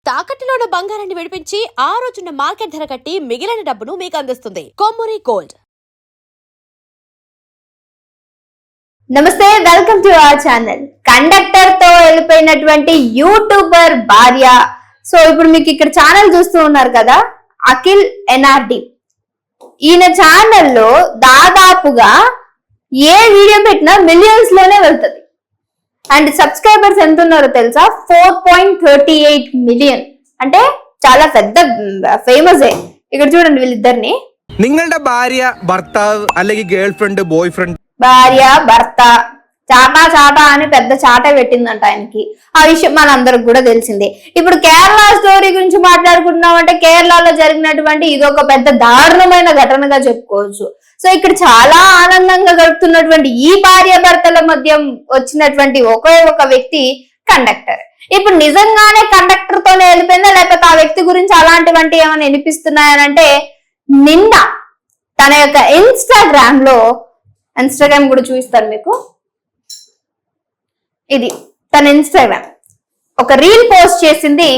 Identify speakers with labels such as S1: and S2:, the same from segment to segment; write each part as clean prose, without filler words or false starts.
S1: తాకట్టులో ఉన్న బంగారాన్ని విడిపించి ఆ రోజున్న మార్కెట్ ధర కట్టి మిగిలిన డబ్బును మీకు అందిస్తుంది కొమ్మూరి గోల్డ్.
S2: నమస్తే, welcome to our channel. Conductor తో వెళ్ళిపోయినటువంటి యూట్యూబర్ భార్య. సో ఇప్పుడు మీకు ఇక్కడ ఛానల్ చూస్తూ ఉన్నారు కదా, అఖిల్ ఎన్ఆర్డి. ఈయన ఛానల్లో దాదాపుగా ఏ వీడియో పెట్టినా మిలియన్స్ లోనే వెళ్తుంది. అండ్ సబ్స్క్రైబర్స్ ఎంత ఉన్నారో తెలుసా? 4.38 మిలియన్. అంటే చాలా పెద్ద ఫేమస్. ఇక్కడ చూడండి వీళ్ళిద్దరిని.
S3: നിങ്ങളുടെ ഭാര്യ ഭർത്താവ് അല്ലെങ്കിൽ ഗേൾ ഫ്രണ്ട് ബോയ് ഫ്രണ്ട്,
S2: భార్య భర్త చాటా చాటా అని పెద్ద చాట పెట్టిందంట ఆయనకి. ఆ విషయం మనందరికి కూడా తెలిసిందే. ఇప్పుడు కేరళ స్టోరీ గురించి మాట్లాడుకుంటున్నామంటే కేరళలో జరిగినటువంటి ఇది ఒక పెద్ద దారుణమైన ఘటనగా చెప్పుకోవచ్చు. సో ఇక్కడ చాలా ఆనందంగా గడుపుతున్నటువంటి ఈ భార్య భర్తల మధ్య వచ్చినటువంటి ఒకే ఒక వ్యక్తి కండక్టర్. ఇప్పుడు నిజంగానే కండక్టర్ తోనే వెళ్ళిపోయిందా, లేకపోతే ఆ వ్యక్తి గురించి అలాంటివంటి ఏమైనా వినిపిస్తున్నాయనంటే, నిన్న తన యొక్క ఇన్స్టాగ్రామ్ కూడా చూపిస్తాను మీకు. ఇది తన ఇన్స్టాగ్రామ్ ఒక రీల్ పోస్ట్ చేసింది.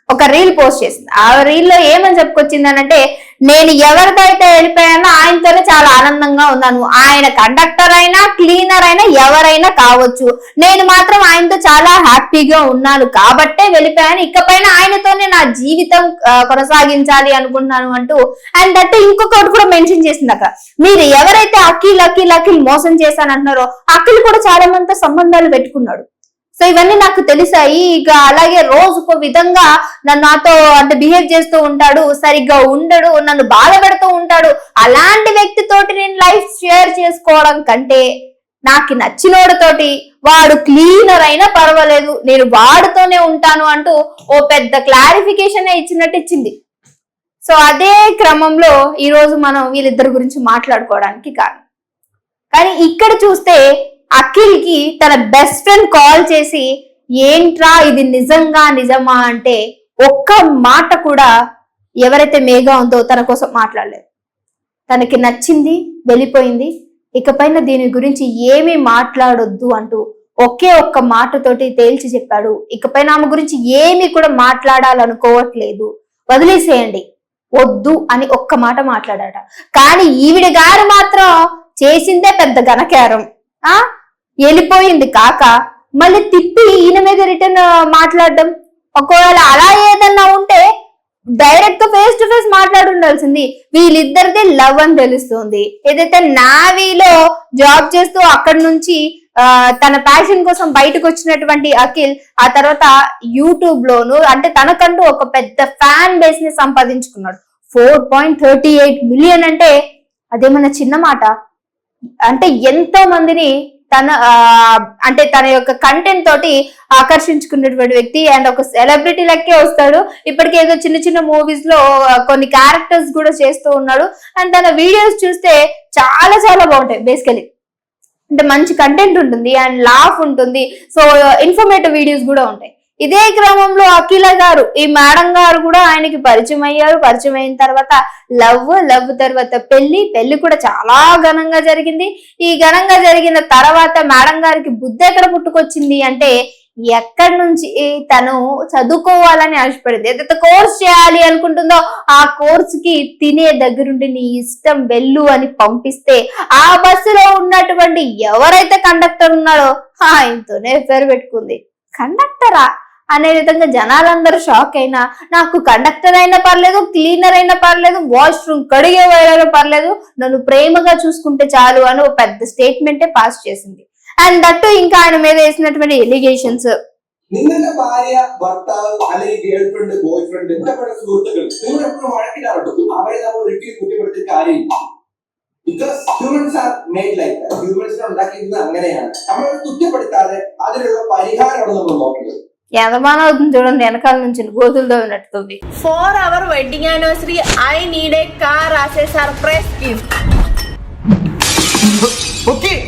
S2: ఒక రీల్ పోస్ట్ చేసింది. ఆ రీల్ లో ఏమని చెప్పుకొచ్చింది అనంటే, నేను ఎవరితో అయితే వెళ్ళిపోయానో ఆయనతోనే చాలా ఆనందంగా ఉన్నాను. ఆయన కండక్టర్ అయినా క్లీనర్ అయినా ఎవరైనా కావచ్చు, నేను మాత్రం ఆయనతో చాలా హ్యాపీగా ఉన్నాను కాబట్టే వెళ్ళిపోయాను. ఇకపైన ఆయనతోనే నా జీవితం కొనసాగించాలి అనుకుంటున్నాను అంటూ. అండ్ దట్ ఇంకొకటి కూడా మెన్షన్ చేసింది అక్క, మీరు ఎవరైతే అఖిల్ మోసం చేశానంటున్నారో అఖిల్ కూడా చాలా మందితో సంబంధాలు పెట్టుకున్నాడు. సో ఇవన్నీ నాకు తెలిసాయి. ఇక అలాగే రోజుకో విధంగా నాతో అంటే బిహేవ్ చేస్తూ ఉంటాడు, సరిగ్గా ఉండడు, నన్ను బాధ పెడుతూ ఉంటాడు. అలాంటి వ్యక్తితోటి నేను లైఫ్ షేర్ చేసుకోవడం కంటే నాకు నచ్చినోడితోటి, వాడు క్లీనర్ అయినా పర్వాలేదు, నేను వాడితోనే ఉంటాను అంటూ ఓ పెద్ద క్లారిఫికేషన్ ఇచ్చినట్టు ఇచ్చింది. సో అదే క్రమంలో ఈ రోజు మనం వీళ్ళిద్దరి గురించి మాట్లాడుకోవడానికి కాదు. కానీ ఇక్కడ చూస్తే అఖిల్ కి తన బెస్ట్ ఫ్రెండ్ కాల్ చేసి, ఏంట్రా ఇది నిజమా అంటే ఒక్క మాట కూడా ఎవరైతే మేఘా ఉందో తన కోసం మాట్లాడలేదు. తనకి నచ్చింది, వెళ్ళిపోయింది, ఇకపైన దీని గురించి ఏమీ మాట్లాడొద్దు అంటూ ఒకే ఒక్క మాటతోటి తేల్చి చెప్పాడు. ఇకపైన ఆమె గురించి ఏమీ కూడా మాట్లాడాలనుకోవట్లేదు, వదిలేసేయండి, వద్దు అని ఒక్క మాట మాట్లాడాట. కానీ ఈవిడ గారు మాత్రం చేసిందే పెద్ద ఘనకారం. వెళ్ళిపోయింది కాక మళ్ళీ తిప్పి ఈయన మీద రిటర్న్ మాట్లాడడం. ఒకవేళ అలా ఏదన్నా ఉంటే డైరెక్ట్ గా ఫేస్ టు ఫేస్ మాట్లాడి ఉండాల్సింది. వీళ్ళిద్దరిది లవ్ అని తెలుస్తుంది. ఏదైతే నావీలో జాబ్ చేస్తూ అక్కడి నుంచి తన ప్యాషన్ కోసం బయటకు వచ్చినటువంటి అఖిల్ ఆ తర్వాత యూట్యూబ్ లోను అంటే తనకంటూ ఒక పెద్ద ఫ్యాన్ బేస్ ని సంపాదించుకున్నాడు. 4.38 మిలియన్ అంటే అదేమన్నా చిన్న మాట? అంటే ఎంతో మందిని తన యొక్క కంటెంట్ తోటి ఆకర్షించుకున్నటువంటి వ్యక్తి. అండ్ ఒక సెలబ్రిటీ లెక్కే వస్తాడు. ఇప్పటికే ఏదో చిన్న చిన్న మూవీస్ లో కొన్ని క్యారెక్టర్స్ కూడా చేస్తూ ఉన్నాడు. అండ్ తన వీడియోస్ చూస్తే చాలా చాలా బాగుంటాయి. బేసికలీ అంటే మంచి కంటెంట్ ఉంటుంది అండ్ లాఫ్ ఉంటుంది. సో ఇన్ఫర్మేటివ్ వీడియోస్ కూడా ఉంటాయి. ఇదే క్రమంలో అఖిల గారు, ఈ మేడం గారు కూడా ఆయనకి పరిచయం అయ్యారు. పరిచయం అయిన తర్వాత లవ్ తర్వాత పెళ్లి కూడా చాలా ఘనంగా జరిగింది. ఈ ఘనంగా జరిగిన తర్వాత మేడం గారికి బుద్ధి ఎక్కడ పుట్టుకొచ్చింది అంటే, ఎక్కడి నుంచి తను చదువుకోవాలని ఆశపడింది, ఏదైతే కోర్స్ చేయాలి అనుకుంటుందో ఆ కోర్స్ కి తినే దగ్గరుండి నీ ఇష్టం వెళ్ళు అని పంపిస్తే, ఆ బస్సులో ఉన్నటువంటి ఎవరైతే కండక్టర్ ఉన్నాడో ఆయనతోనే పేరు పెట్టుకుంది. కండక్టరా అనే విధంగా జనాలందరూ షాక్ అయినా, నాకు కండక్టర్ అయినా పర్లేదు, క్లీనర్ అయినా పర్లేదు, వాష్రూమ్ కడిగేవారైనా పర్లేదు, నన్ను ప్రేమగా చూసుకుంటే చాలు అని ఒక పెద్ద స్టేట్మెంటే పాస్ చేసింది. అండ్ దట్టు ఇంకా ఆయన మీద వేసినటువంటి ఎలిగేషన్స్,
S4: നിങ്ങളുടെ ഭാര്യ ഭർത്താവ് അല്ലെങ്കിൽ ഗേൾ ഫ്രണ്ട് ബോയ് ഫ്രണ്ട് ഇഷ്ടപ്പെട്ട സുഹൃത്തുക്കൾ നിങ്ങൾ എപ്പോഴും വഴക്കിടാറുണ്ട്. അവരെ നമ്മൾ ഒരിക്കലും കുറ്റപ്പെടുത്തിയ കാര്യമില്ല. Because humans are made like that. ഹ്യൂമൻസിനെ ഉണ്ടാക്കിയിരുന്നത് അങ്ങനെയാണ്. നമ്മൾ കുറ്റപ്പെടുത്താതെ അതിനുള്ള പരിഹാരമാണ് നമ്മൾ നോക്കേണ്ടത്.
S2: ఎంతమానం అవుతుంది చూడండి, వెనకాల నుంచి గోతులతో ఉన్నట్టుంది.
S5: For our wedding anniversary, I need a car as a surprise gift.
S3: Okay.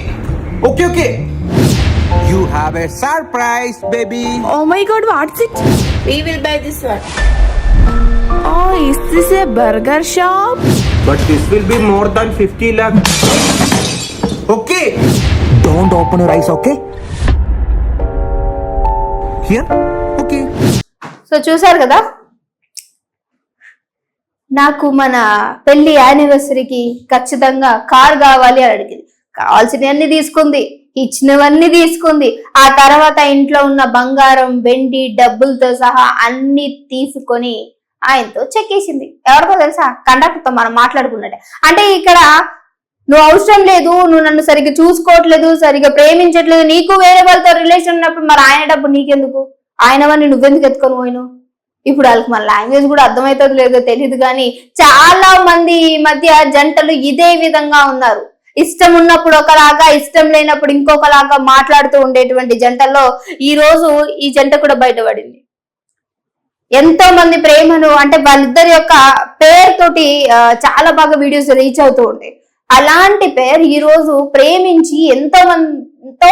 S3: You have a surprise, baby.
S5: Oh my God, what's it? We will buy this one. Oh, is this a burger shop?
S3: But this will be more than 50 lakh. Okay. Don't open your eyes, okay? Here okay.
S2: So చూసారు కదా, నాకు మన పెళ్లి యానివర్సరీకి ఖచ్చితంగా car కావాలి అని అడిగింది. కావాల్సినవన్నీ తీసుకుంది, ఇచ్చినవన్నీ తీసుకుంది. ఆ తర్వాత ఇంట్లో ఉన్న బంగారం, వెండి, డబ్బులతో సహా అన్ని తీసుకొని ఆయనతో చెక్కేసింది. ఎవరితో తెలుసా? కండక్టర్తో మనం మాట్లాడుకున్నట్టే. అంటే ఇక్కడ నువ్వు అవసరం లేదు, నువ్వు నన్ను సరిగ్గా చూసుకోవట్లేదు, సరిగ్గా ప్రేమించట్లేదు, నీకు వేరే వాళ్ళతో రిలేషన్ ఉన్నప్పుడు మరి ఆయన డబ్బు నీకెందుకు? ఆయనవన్నీ నువ్వెందుకు ఎత్తుకొని పోయినావు? ఇప్పుడు వాళ్ళకి మన లాంగ్వేజ్ కూడా అర్థమవుతుంది లేదో తెలియదు, కానీ చాలా మంది ఈ మధ్య జంటలు ఇదే విధంగా ఉన్నారు. ఇష్టం ఉన్నప్పుడు ఒకలాగా, ఇష్టం లేనప్పుడు ఇంకొకలాగా మాట్లాడుతూ ఉండేటువంటి జంటల్లో ఈ రోజు ఈ జంట కూడా బయటపడింది. ఎంతో మంది ప్రేమను అంటే వాళ్ళిద్దరి యొక్క పేరుతోటి చాలా బాగా వీడియోస్ రీచ్ అవుతూ ఉంటాయి. అలాంటి పేరు ఈ రోజు ప్రేమించి ఎంతో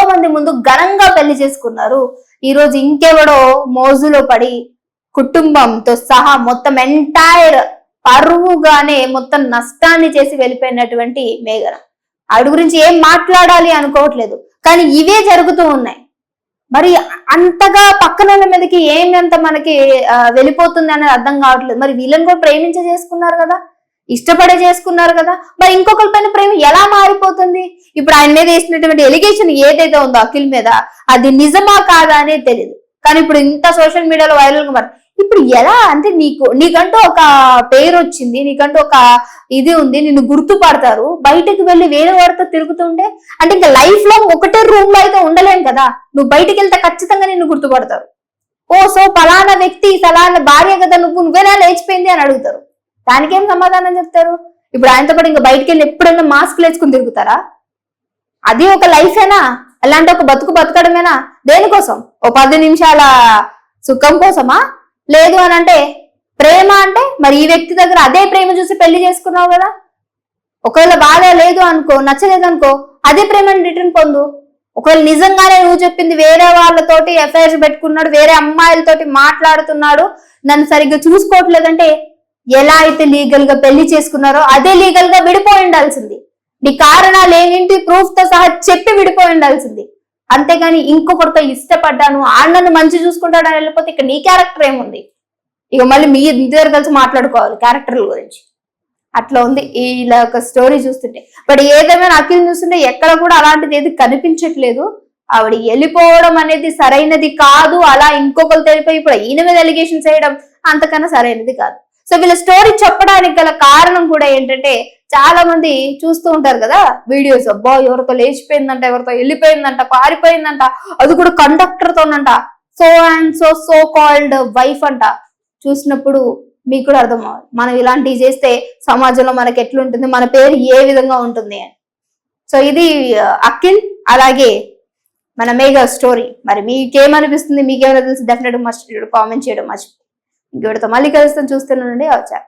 S2: మంది ముందు ఘనంగా పెళ్లి చేసుకున్నారు. ఈ రోజు ఇంకెవడో మోజులో పడి కుటుంబంతో సహా మొత్తం ఎంటైర్ పరువుగానే మొత్తం నష్టాన్ని చేసి వెళ్ళిపోయినటువంటి మేఘన. ఆవిడ గురించి ఏం మాట్లాడాలి అనుకోవట్లేదు, కానీ ఇవే జరుగుతూ ఉన్నాయి. మరి అంతగా పక్కన మీదకి ఏమంత మనకి వెళ్ళిపోతుంది అనేది అర్థం కావట్లేదు. మరి వీళ్ళని కూడా ప్రేమించే చేసుకున్నారు కదా, ఇష్టపడే చేసుకున్నారు కదా, మరి ఇంకొకరి పైన ప్రేమ ఎలా మారిపోతుంది? ఇప్పుడు ఆయన మీద వేసినటువంటి ఎలిగేషన్ ఏదైతే ఉందో అఖిల్ మీద, అది నిజమా కాదా అనేది తెలియదు. కానీ ఇప్పుడు ఇంత సోషల్ మీడియాలో వైరల్ గా మరి ఇప్పుడు ఎలా అంటే నీకంటూ ఒక పేరు వచ్చింది, నీకంటూ ఒక ఇది ఉంది, నిన్ను గుర్తుపడతారు. బయటకు వెళ్ళి వేరే వారితో తిరుగుతుంటే అంటే ఇంకా లైఫ్ లో ఒకటే రూమ్ లో అయితే ఉండలేం కదా, నువ్వు బయటకు వెళ్తే ఖచ్చితంగా నిన్ను గుర్తుపడతారు. ఓ సో ఫలానా వ్యక్తి ఫలానా భార్య కదా, నువ్వేనా లేచిపోయింది అని అడుగుతారు. దానికేం సమాధానం చెప్తారు? ఇప్పుడు ఆయనతో పాటు ఇంకా బయటకు వెళ్ళి ఎప్పుడైనా మాస్క్ వేసుకుని తిరుగుతారా? అది ఒక లైఫేనా? అలాంటి ఒక బతకడమేనా? దేనికోసం? ఓ 10 నిమిషాల సుఖం కోసమా? లేదు అని అంటే ప్రేమ అంటే మరి ఈ వ్యక్తి దగ్గర అదే ప్రేమ చూసి పెళ్లి చేసుకున్నావు కదా. ఒకవేళ బాగా లేదు అనుకో, నచ్చలేదు అనుకో, అదే ప్రేమని రిటర్న్ పొందు. ఒకవేళ నిజంగానే నువ్వు చెప్పింది వేరే వాళ్ళతోటి అఫైర్స్ పెట్టుకున్నాడు, వేరే అమ్మాయిలతోటి మాట్లాడుతున్నాడు, నన్ను సరిగ్గా చూసుకోవట్లేదంటే ఎలా అయితే లీగల్ గా పెళ్లి చేసుకున్నారో అదే లీగల్ గా విడిపోయి ఉండాల్సింది. నీ కారణాలు ఏంటి ప్రూఫ్ తో సహా చెప్పి విడిపోయి ఉండాల్సింది. అంతేగాని ఇంకొకరితో ఇష్టపడ్డాను, ఆడనన్ను మంచి చూసుకుంటాడు అని వెళ్ళిపోతే ఇక నీ క్యారెక్టర్ ఏముంది? ఇక మళ్ళీ మీ ఇద్దరు కలిసి మాట్లాడుకోవాలి క్యారెక్టర్ల గురించి. అట్లా ఉంది ఇలా ఒక స్టోరీ చూస్తుంటే. బట్ ఏదేమైనా అఖిల్ చూస్తుంటే ఎక్కడ కూడా అలాంటిది ఏది కనిపించట్లేదు. ఆవిడ వెళ్ళిపోవడం అనేది సరైనది కాదు. అలా ఇంకొకరు తెలిపోయి ఇప్పుడు ఈయన మీద ఎలిగేషన్స్ వేయడం అంతకన్నా సరైనది కాదు. సో వీళ్ళ స్టోరీ చెప్పడానికి గల కారణం కూడా ఏంటంటే, చాలా మంది చూస్తూ ఉంటారు కదా వీడియోస్, అబ్బా ఎవరితో లేచిపోయిందంట, ఎవరితో వెళ్ళిపోయిందంట, పారిపోయిందంట, అది కూడా కండక్టర్ తోనంట, so and so called wife అంట. చూసినప్పుడు మీకు కూడా అర్థం అవ్వాలి, మనం ఇలాంటివి చేస్తే సమాజంలో మనకి ఎట్లుంటుంది, మన పేరు ఏ విధంగా ఉంటుంది అని. సో ఇది అఖిల్ అలాగే మన మేఘ స్టోరీ. మరి మీకేమనిపిస్తుంది, మీకేమైనా తెలిసి డెఫినెట్ మస్ట్ కామెంట్ చేయడం మర్చిపోయి. ఇంకెవరితో మళ్ళీ కలుస్తాం, చూస్తున్నానండి. వచ్చా.